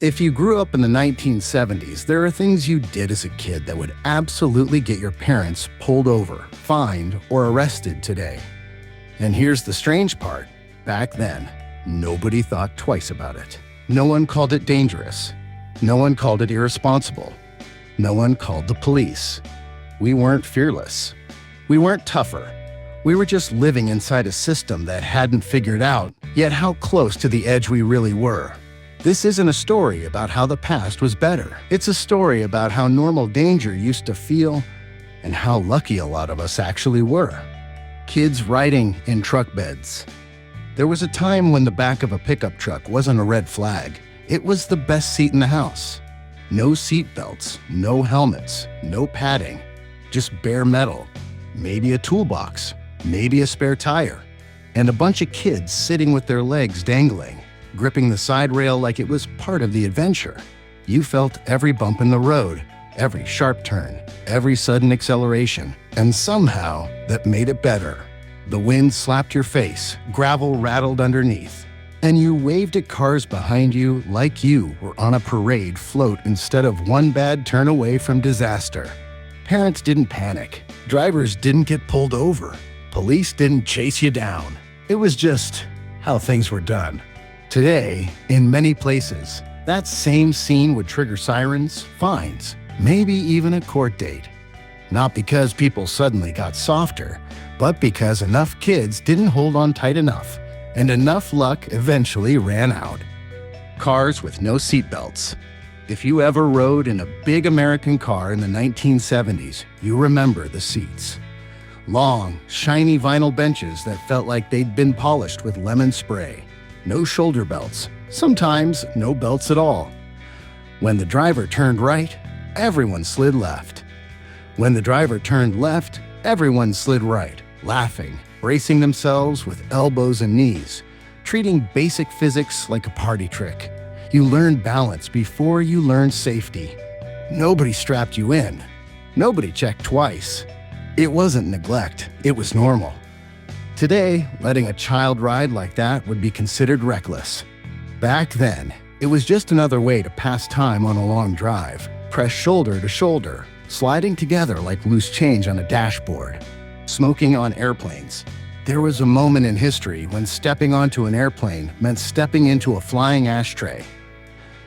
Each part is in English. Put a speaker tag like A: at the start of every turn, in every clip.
A: If you grew up in the 1970s, there are things you did as a kid that would absolutely get your parents pulled over, fined, or arrested today. And here's the strange part. Back then, nobody thought twice about it. No one called it dangerous. No one called it irresponsible. No one called the police. We weren't fearless. We weren't tougher. We were just living inside a system that hadn't figured out yet how close to the edge we really were. This isn't a story about how the past was better. It's a story about how normal danger used to feel and how lucky a lot of us actually were. Kids riding in truck beds. There was a time when the back of a pickup truck wasn't a red flag. It was the best seat in the house. No seat belts, no helmets, no padding, just bare metal, maybe a toolbox, maybe a spare tire, and a bunch of kids sitting with their legs dangling, gripping the side rail like it was part of the adventure. You felt every bump in the road, every sharp turn, every sudden acceleration, and somehow that made it better. The wind slapped your face, gravel rattled underneath, and you waved at cars behind you like you were on a parade float instead of one bad turn away from disaster. Parents didn't panic. Drivers didn't get pulled over. Police didn't chase you down. It was just how things were done. Today, in many places, that same scene would trigger sirens, fines, maybe even a court date. Not because people suddenly got softer, but because enough kids didn't hold on tight enough, and enough luck eventually ran out. Cars with no seatbelts. If you ever rode in a big American car in the 1970s, you remember the seats. Long, shiny vinyl benches that felt like they'd been polished with lemon spray. No shoulder belts, sometimes no belts at all. When the driver turned right, everyone slid left. When the driver turned left, everyone slid right, laughing, bracing themselves with elbows and knees, treating basic physics like a party trick. You learned balance before you learned safety. Nobody strapped you in. Nobody checked twice. It wasn't neglect, it was normal. Today, letting a child ride like that would be considered reckless. Back then, it was just another way to pass time on a long drive, press shoulder to shoulder, sliding together like loose change on a dashboard. Smoking on airplanes. There was a moment in history when stepping onto an airplane meant stepping into a flying ashtray.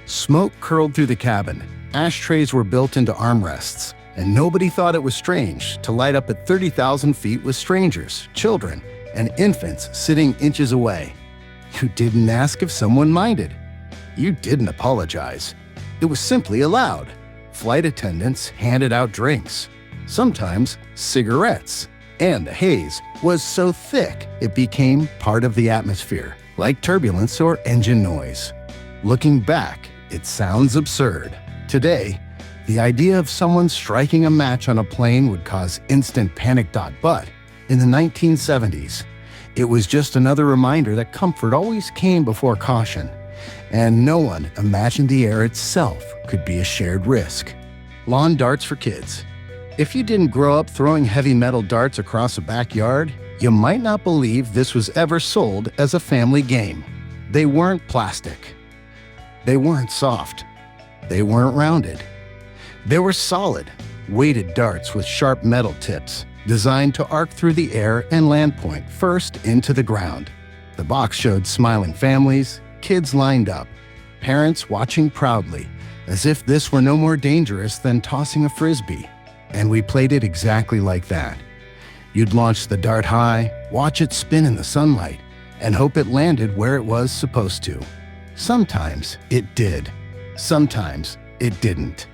A: Smoke curled through the cabin. Ashtrays were built into armrests, and nobody thought it was strange to light up at 30,000 feet with strangers, children, and infants sitting inches away. You didn't ask if someone minded. You didn't apologize. It was simply allowed. Flight attendants handed out drinks, sometimes cigarettes, and the haze was so thick it became part of the atmosphere, like turbulence or engine noise. Looking back, it sounds absurd. Today, the idea of someone striking a match on a plane would cause instant panic. But in the 1970s, it was just another reminder that comfort always came before caution, and no one imagined the air itself could be a shared risk. Lawn darts for kids. If you didn't grow up throwing heavy metal darts across a backyard, you might not believe this was ever sold as a family game. They weren't plastic. They weren't soft. They weren't rounded. They were solid, weighted darts with sharp metal tips, designed to arc through the air and land point first into the ground. The box showed smiling families, kids lined up, parents watching proudly, as if this were no more dangerous than tossing a frisbee. And we played it exactly like that. You'd launch the dart high, watch it spin in the sunlight, and hope it landed where it was supposed to. Sometimes it did. Sometimes it didn't.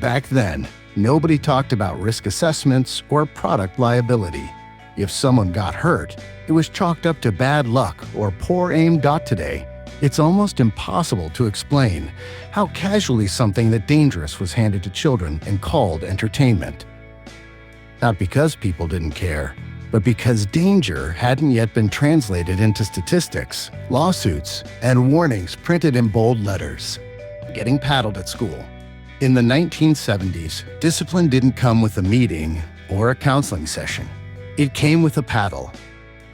A: Back then, nobody talked about risk assessments or product liability. If someone got hurt, it was chalked up to bad luck or poor aim. Today, it's almost impossible to explain how casually something that dangerous was handed to children and called entertainment. Not because people didn't care, but because danger hadn't yet been translated into statistics, lawsuits, and warnings printed in bold letters. Getting paddled at school. In the 1970s, discipline didn't come with a meeting or a counseling session. It came with a paddle.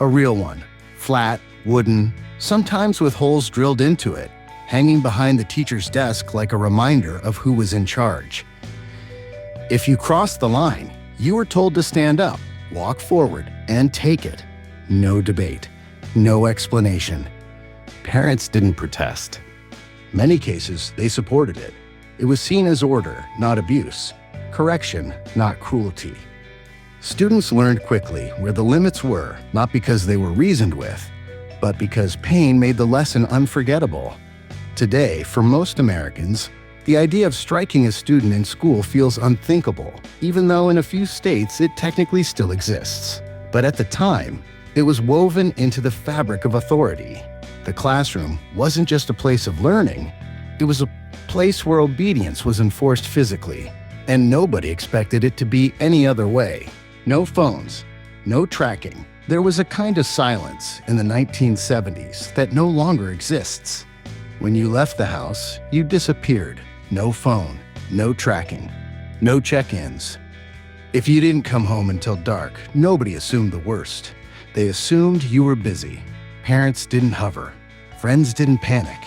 A: A real one, flat, wooden, sometimes with holes drilled into it, hanging behind the teacher's desk like a reminder of who was in charge. If you crossed the line, you were told to stand up, walk forward, and take it. No debate, no explanation. Parents didn't protest. Many cases, they supported it. It was seen as order, not abuse. Correction, not cruelty. Students learned quickly where the limits were, not because they were reasoned with, but because pain made the lesson unforgettable. Today, for most Americans, the idea of striking a student in school feels unthinkable, even though in a few states it technically still exists. But at the time, it was woven into the fabric of authority. The classroom wasn't just a place of learning, it was a place where obedience was enforced physically, and nobody expected it to be any other way. No phones, no tracking. There was a kind of silence in the 1970s that no longer exists. When you left the house, you disappeared. No phone, no tracking, no check-ins. If you didn't come home until dark, nobody assumed the worst. They assumed you were busy. Parents didn't hover. Friends didn't panic.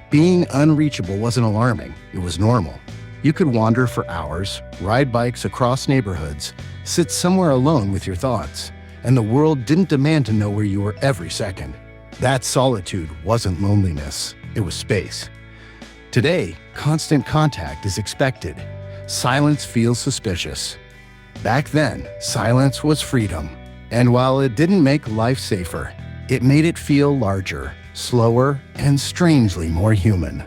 A: Being unreachable wasn't alarming, it was normal. You could wander for hours, ride bikes across neighborhoods, sit somewhere alone with your thoughts, and the world didn't demand to know where you were every second. That solitude wasn't loneliness, it was space. Today, constant contact is expected. Silence feels suspicious. Back then, silence was freedom. And while it didn't make life safer, it made it feel larger, slower, and strangely more human.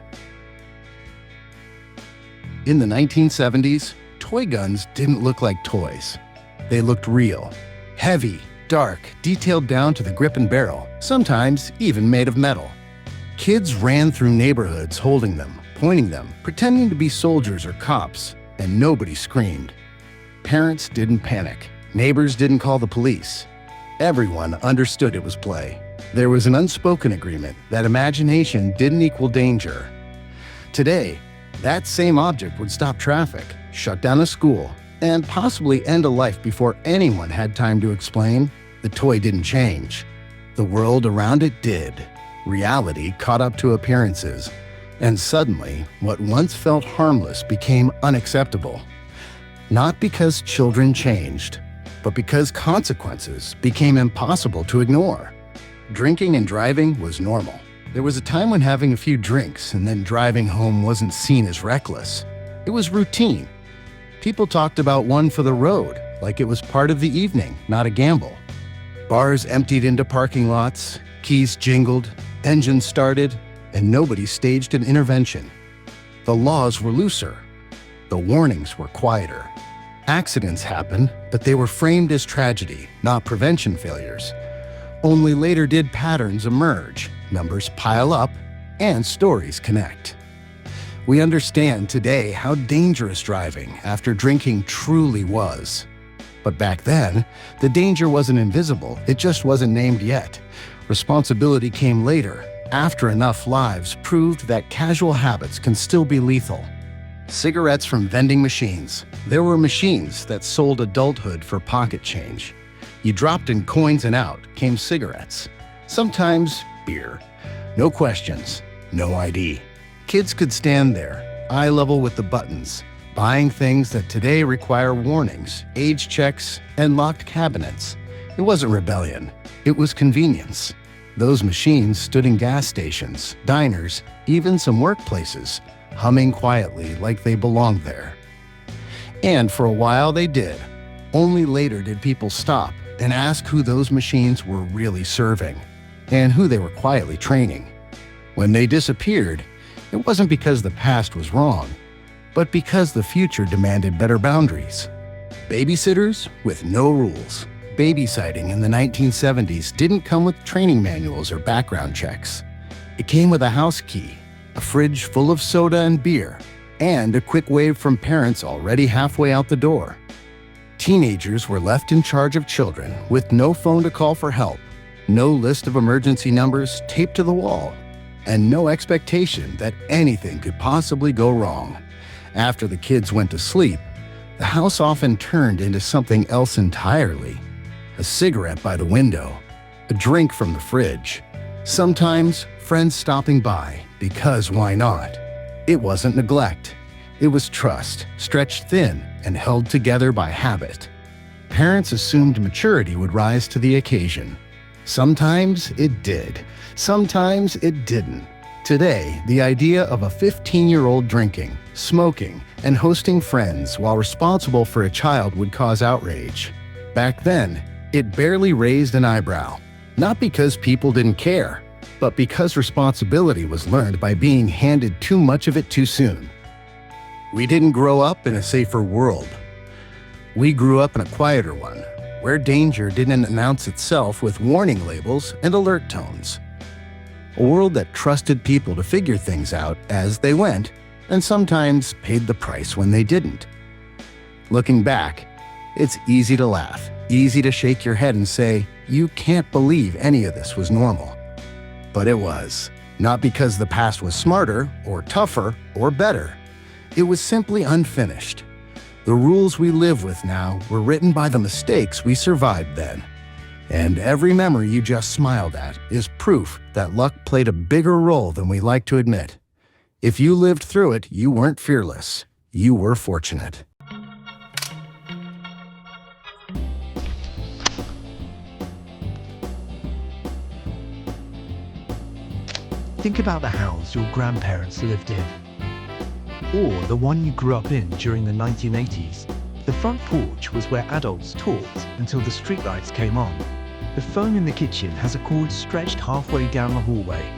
A: In the 1970s, toy guns didn't look like toys. They looked real. Heavy, dark, detailed down to the grip and barrel, sometimes even made of metal. Kids ran through neighborhoods holding them, pointing them, pretending to be soldiers or cops, and nobody screamed. Parents didn't panic. Neighbors didn't call the police. Everyone understood it was play. There was an unspoken agreement that imagination didn't equal danger. Today, that same object would stop traffic, shut down a school, and possibly end a life before anyone had time to explain. The toy didn't change. The world around it did. Reality caught up to appearances, and suddenly, what once felt harmless became unacceptable. Not because children changed, but because consequences became impossible to ignore. Drinking and driving was normal. There was a time when having a few drinks and then driving home wasn't seen as reckless. It was routine. People talked about one for the road, like it was part of the evening, not a gamble. Bars emptied into parking lots, keys jingled, engines started, and nobody staged an intervention. The laws were looser. The warnings were quieter. Accidents happened, but they were framed as tragedy, not prevention failures. Only later did patterns emerge, numbers pile up, and stories connect. We understand today how dangerous driving after drinking truly was. But back then, the danger wasn't invisible, it just wasn't named yet. Responsibility came later, after enough lives proved that casual habits can still be lethal. Cigarettes from vending machines. There were machines that sold adulthood for pocket change. You dropped in coins and out came cigarettes. Sometimes beer. No questions, no ID. Kids could stand there, eye level with the buttons, buying things that today require warnings, age checks, and locked cabinets. It wasn't rebellion, it was convenience. Those machines stood in gas stations, diners, even some workplaces, humming quietly like they belonged there. And for a while they did. Only later did people stop and ask who those machines were really serving, and who they were quietly training. When they disappeared, it wasn't because the past was wrong, but because the future demanded better boundaries. Babysitters with no rules. Babysitting in the 1970s didn't come with training manuals or background checks. It came with a house key, a fridge full of soda and beer, and a quick wave from parents already halfway out the door. Teenagers were left in charge of children with no phone to call for help, no list of emergency numbers taped to the wall, and no expectation that anything could possibly go wrong. After the kids went to sleep, the house often turned into something else entirely. A cigarette by the window, a drink from the fridge, sometimes friends stopping by Because why not? It wasn't neglect. It was trust, stretched thin and held together by habit. Parents assumed maturity would rise to the occasion. Sometimes it did. Sometimes it didn't. Today, the idea of a 15-year-old drinking, smoking, and hosting friends while responsible for a child would cause outrage. Back then, it barely raised an eyebrow. Not because people didn't care, but because responsibility was learned by being handed too much of it too soon. We didn't grow up in a safer world. We grew up in a quieter one, where danger didn't announce itself with warning labels and alert tones. A world that trusted people to figure things out as they went, and sometimes paid the price when they didn't. Looking back, it's easy to laugh, easy to shake your head and say, you can't believe any of this was normal. But it was. Not because the past was smarter, or tougher, or better. It was simply unfinished. The rules we live with now were written by the mistakes we survived then. And every memory you just smiled at is proof that luck played a bigger role than we like to admit. If you lived through it, you weren't fearless. You were fortunate.
B: Think about the house your grandparents lived in, or the one you grew up in during the 1980s. The front porch was where adults talked until the streetlights came on. The phone in the kitchen has a cord stretched halfway down the hallway.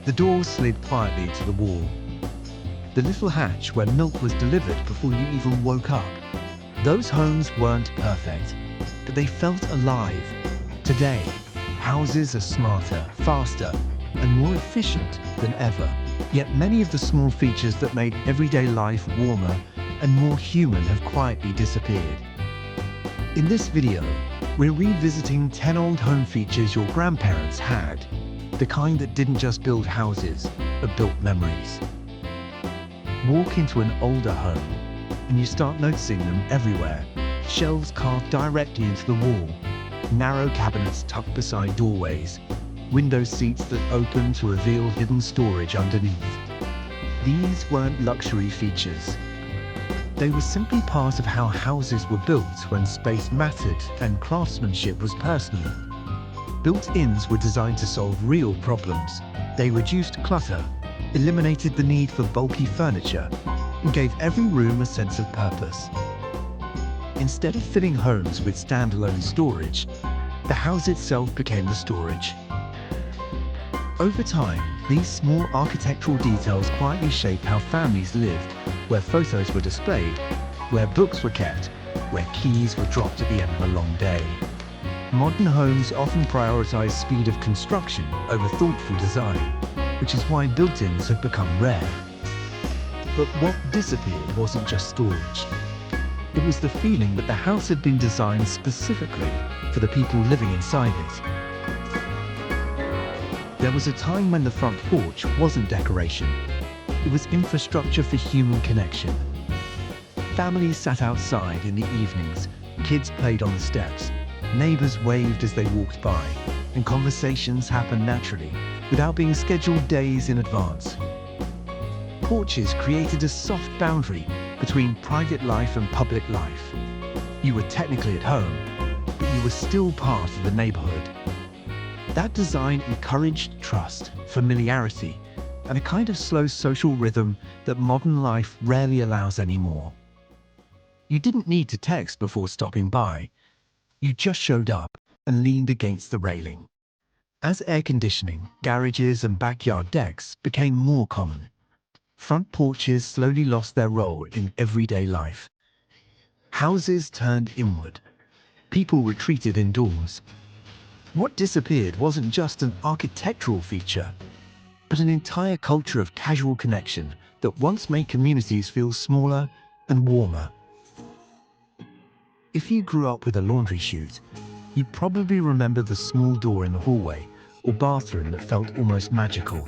B: The door slid quietly to the wall. The little hatch where milk was delivered before you even woke up. Those homes weren't perfect, but they felt alive. Today, houses are smarter, faster, and more efficient than ever. Yet many of the small features that made everyday life warmer and more human have quietly disappeared. In this video, we're revisiting 10 old home features your grandparents had, the kind that didn't just build houses, but built memories. Walk into an older home, and you start noticing them everywhere. Shelves carved directly into the wall, narrow cabinets tucked beside doorways, window seats that open to reveal hidden storage underneath. These weren't luxury features. They were simply part of how houses were built when space mattered and craftsmanship was personal. Built-ins were designed to solve real problems. They reduced clutter, eliminated the need for bulky furniture, and gave every room a sense of purpose. Instead of filling homes with standalone storage, the house itself became the storage. Over time, these small architectural details quietly shaped how families lived, where photos were displayed, where books were kept, where keys were dropped at the end of a long day. Modern homes often prioritize speed of construction over thoughtful design, which is why built-ins have become rare. But what disappeared wasn't just storage. It was the feeling that the house had been designed specifically for the people living inside it. There was a time when the front porch wasn't decoration. It was infrastructure for human connection. Families sat outside in the evenings, kids played on the steps, neighbors waved as they walked by, and conversations happened naturally, without being scheduled days in advance. Porches created a soft boundary between private life and public life. You were technically at home, but you were still part of the neighborhood. That design encouraged trust, familiarity, and a kind of slow social rhythm that modern life rarely allows anymore. You didn't need to text before stopping by. You just showed up and leaned against the railing. As air conditioning, garages, and backyard decks became more common, front porches slowly lost their role in everyday life. Houses turned inward. People retreated indoors. What disappeared wasn't just an architectural feature, but an entire culture of casual connection that once made communities feel smaller and warmer. If you grew up with a laundry chute, you probably remember the small door in the hallway or bathroom that felt almost magical.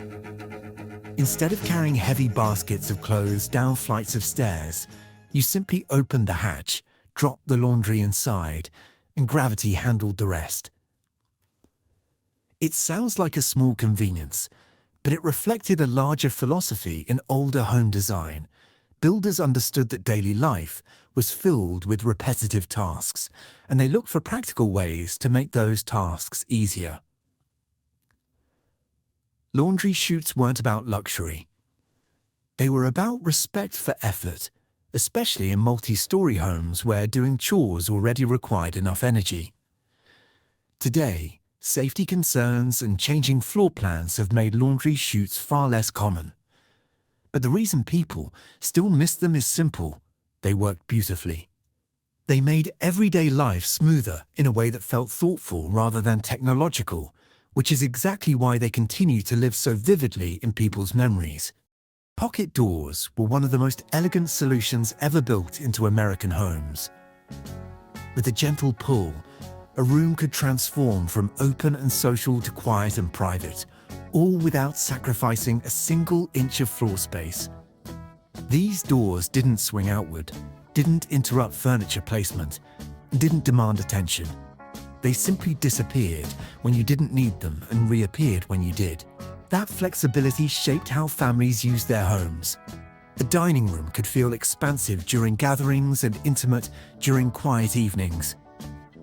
B: Instead of carrying heavy baskets of clothes down flights of stairs, you simply opened the hatch, dropped the laundry inside, and gravity handled the rest. It sounds like a small convenience, but it reflected a larger philosophy in older home design. Builders understood that daily life was filled with repetitive tasks, and they looked for practical ways to make those tasks easier. Laundry chutes weren't about luxury. They were about respect for effort, especially in multi-story homes where doing chores already required enough energy. Today, safety concerns and changing floor plans have made laundry chutes far less common. But the reason people still miss them is simple: they worked beautifully. They made everyday life smoother in a way that felt thoughtful rather than technological, which is exactly why they continue to live so vividly in people's memories. Pocket doors were one of the most elegant solutions ever built into American homes. With a gentle pull, a room could transform from open and social to quiet and private, all without sacrificing a single inch of floor space. These doors didn't swing outward, didn't interrupt furniture placement, and didn't demand attention. They simply disappeared when you didn't need them and reappeared when you did. That flexibility shaped how families used their homes. A dining room could feel expansive during gatherings and intimate during quiet evenings.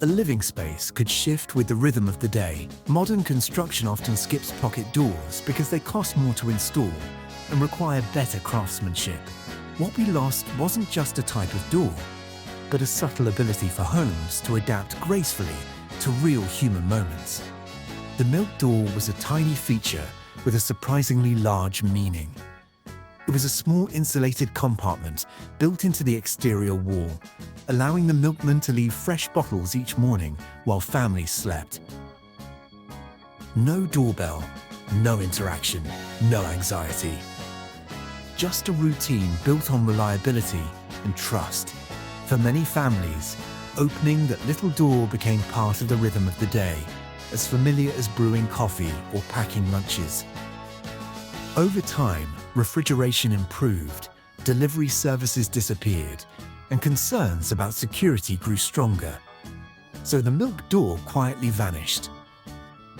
B: A living space could shift with the rhythm of the day. Modern construction often skips pocket doors because they cost more to install and require better craftsmanship. What we lost wasn't just a type of door, but a subtle ability for homes to adapt gracefully to real human moments. The milk door was a tiny feature with a surprisingly large meaning. It was a small insulated compartment built into the exterior wall, allowing the milkman to leave fresh bottles each morning while families slept. No doorbell, no interaction, no anxiety. Just a routine built on reliability and trust. For many families, opening that little door became part of the rhythm of the day, as familiar as brewing coffee or packing lunches. Over time, refrigeration improved, delivery services disappeared, and concerns about security grew stronger. So the milk door quietly vanished.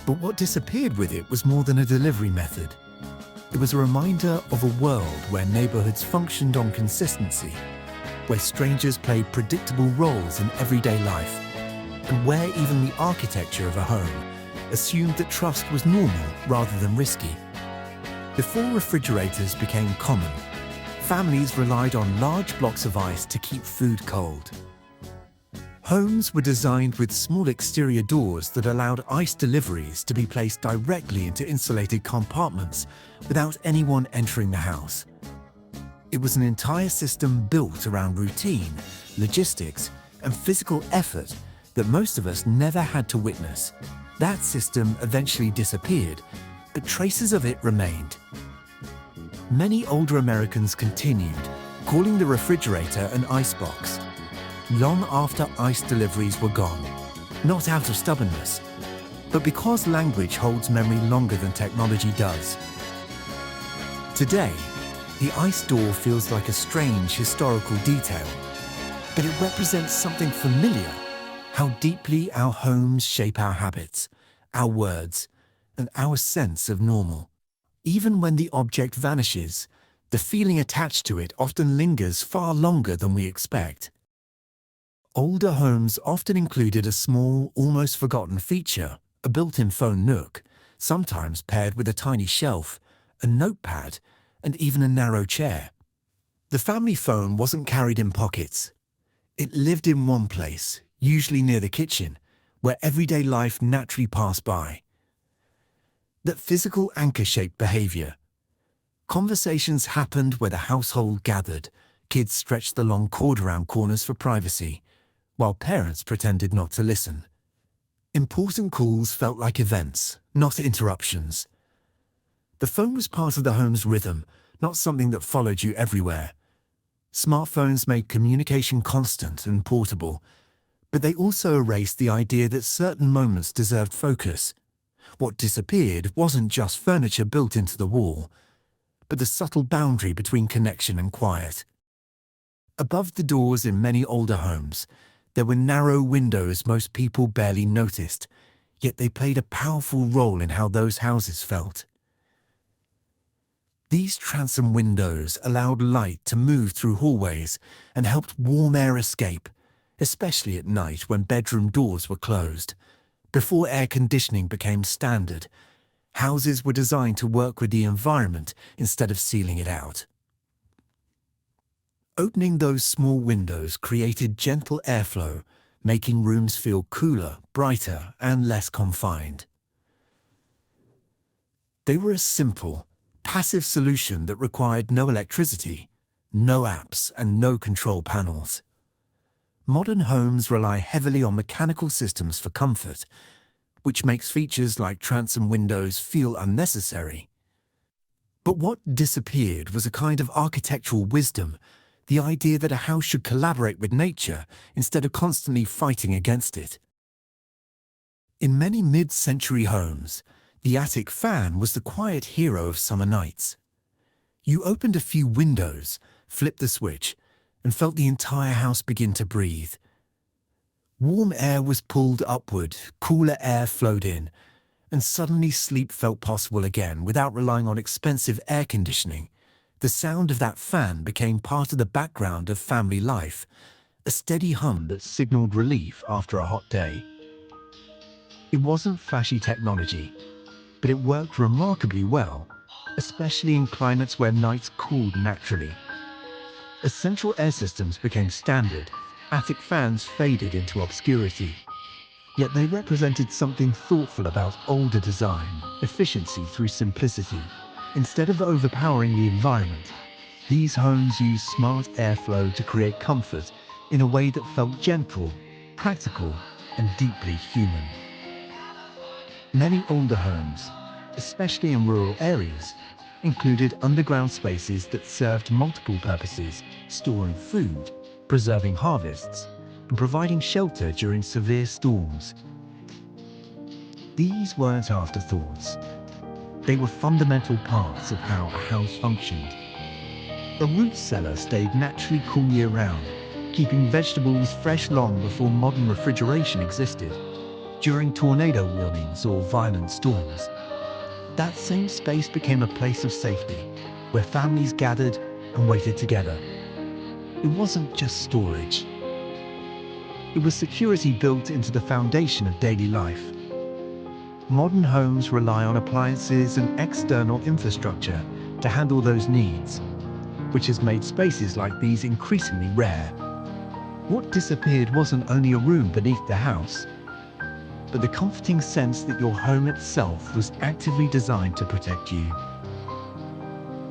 B: But what disappeared with it was more than a delivery method. It was a reminder of a world where neighborhoods functioned on consistency, where strangers played predictable roles in everyday life, and where even the architecture of a home assumed that trust was normal rather than risky. Before refrigerators became common, families relied on large blocks of ice to keep food cold. Homes were designed with small exterior doors that allowed ice deliveries to be placed directly into insulated compartments without anyone entering the house. It was an entire system built around routine, logistics, and physical effort that most of us never had to witness. That system eventually disappeared, but traces of it remained. Many older Americans continued, calling the refrigerator an icebox, long after ice deliveries were gone, not out of stubbornness, but because language holds memory longer than technology does. Today, the ice door feels like a strange historical detail, but it represents something familiar: how deeply our homes shape our habits, our words, and our sense of normal. Even when the object vanishes, the feeling attached to it often lingers far longer than we expect. Older homes often included a small, almost forgotten feature, a built-in phone nook, sometimes paired with a tiny shelf, a notepad, and even a narrow chair. The family phone wasn't carried in pockets. It lived in one place, usually near the kitchen, where everyday life naturally passed by. That physical anchor shaped behavior. Conversations happened where the household gathered. Kids stretched the long cord around corners for privacy, while parents pretended not to listen. Important calls felt like events, not interruptions. The phone was part of the home's rhythm, not something that followed you everywhere. Smartphones made communication constant and portable, but they also erased the idea that certain moments deserved focus. What disappeared wasn't just furniture built into the wall, but the subtle boundary between connection and quiet. Above the doors in many older homes, there were narrow windows most people barely noticed, yet they played a powerful role in how those houses felt.
C: These transom windows allowed light to move through hallways and helped warm air escape, especially at night when bedroom doors were closed. Before air conditioning became standard, houses were designed to work with the environment instead of sealing it out. Opening those small windows created gentle airflow, making rooms feel cooler, brighter, and less confined. They were a simple, passive solution that required no electricity, no apps, and no control panels. Modern homes rely heavily on mechanical systems for comfort, which makes features like transom windows feel unnecessary. But what disappeared was a kind of architectural wisdom, the idea that a house should collaborate with nature instead of constantly fighting against it. In many mid-century homes, the attic fan was the quiet hero of summer nights. You opened a few windows, flipped the switch, and felt the entire house begin to breathe. Warm air was pulled upward, cooler air flowed in, and suddenly sleep felt possible again without relying on expensive air conditioning. The sound of that fan became part of the background of family life, a steady hum that signaled relief after a hot day. It wasn't flashy technology, but it worked remarkably well, especially in climates where nights cooled naturally. As central air systems became standard, attic fans faded into obscurity. Yet they represented something thoughtful about older design, efficiency through simplicity. Instead of overpowering the environment, these homes used smart airflow to create comfort in a way that felt gentle, practical, and deeply human. Many older homes, especially in rural areas, included underground spaces that served multiple purposes, storing food, preserving harvests, and providing shelter during severe storms. These weren't afterthoughts. They were fundamental parts of how a house functioned. A root cellar stayed naturally cool year-round, keeping vegetables fresh long before modern refrigeration existed. During tornado warnings or violent storms, that same space became a place of safety, where families gathered and waited together. It wasn't just storage. It was security built into the foundation of daily life. Modern homes rely on appliances and external infrastructure to handle those needs, which has made spaces like these increasingly rare. What disappeared wasn't only a room beneath the house, but the comforting sense that your home itself was actively designed to protect you.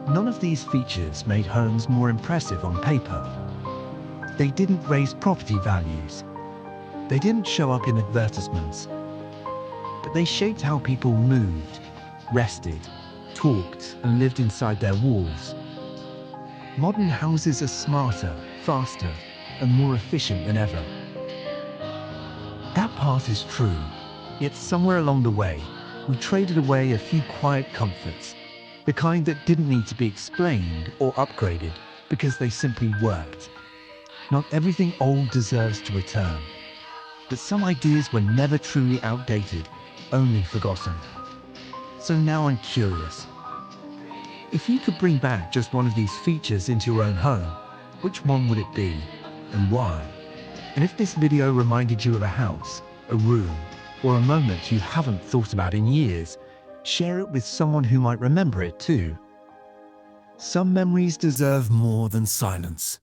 C: None of these features made homes more impressive on paper. They didn't raise property values. They didn't show up in advertisements. But they shaped how people moved, rested, talked, and lived inside their walls. Modern houses are smarter, faster, and more efficient than ever. That part is true, yet somewhere along the way, we traded away a few quiet comforts, the kind that didn't need to be explained or upgraded because they simply worked. Not everything old deserves to return, but some ideas were never truly outdated, only forgotten. So now I'm curious. If you could bring back just one of these features into your own home, which one would it be, and why? And if this video reminded you of a house, a room, or a moment you haven't thought about in years, share it with someone who might remember it too. Some memories deserve more than silence.